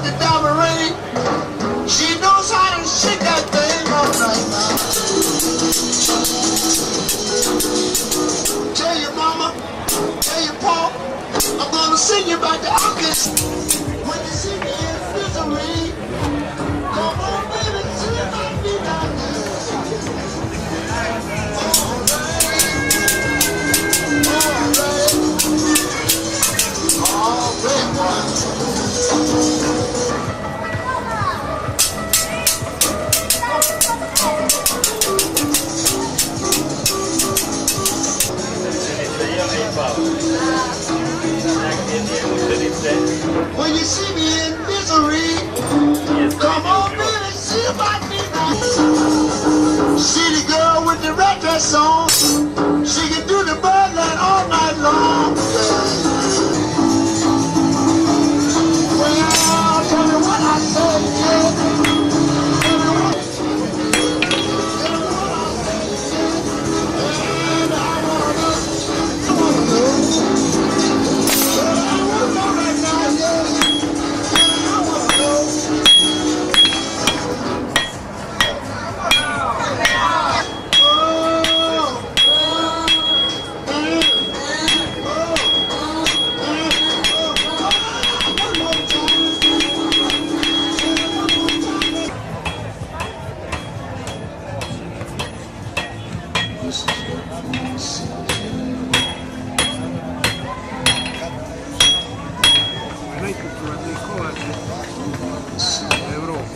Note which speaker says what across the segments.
Speaker 1: the diamond ring. She knows how to shake that thing all night now. Tell your mama, tell your pa, I'm gonna sing you about the August. When you see me in misery, come on, baby, see my feet out there. All right, boy. When you see me in misery, come on, baby, see about me now. See the girl with the red dress on, she can do the birdland all night long. Well, tell me what I say, yeah.
Speaker 2: Najkulturalniji kovač Evrope.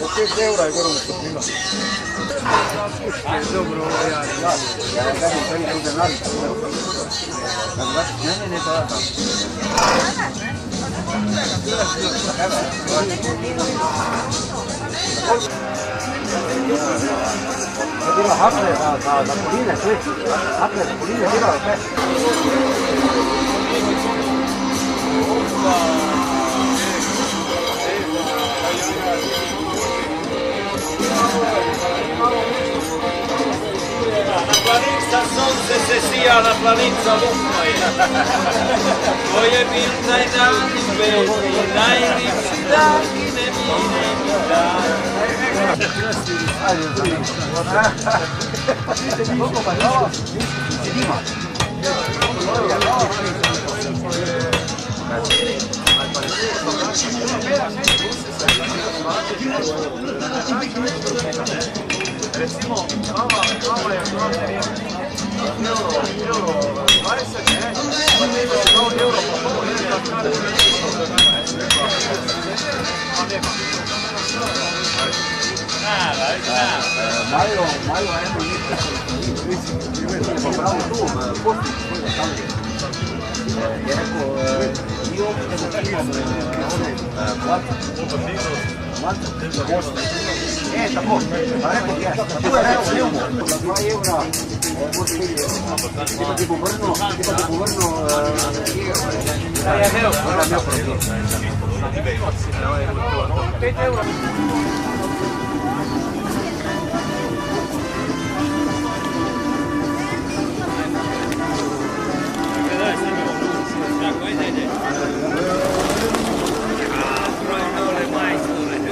Speaker 3: Od 5 eura je gore umjesto prima.
Speaker 2: Dobro, ja
Speaker 3: kažem, kad je to denar, ne, to je to je bila hapne za koline, sve. Hapne za koline, bila sve.
Speaker 4: Na planica sunce se sija, na planica lukno je. To je bil taj dan veliki, najljepši dan i ne mine mi dan.
Speaker 2: Recimo, mama je glavne riječi. Euro 20, ne? Pa ne ima euro, pa ovo je da kada je a nema.
Speaker 3: Majo, ajmo nije pravo tu, postoji svojega stavlja. Je rekao, i ovdje da čijom plata. Tako, a rekao ja, tu je rekao filmu, za 2 eura, tipa ti povrnuo, ja ne 5 eura.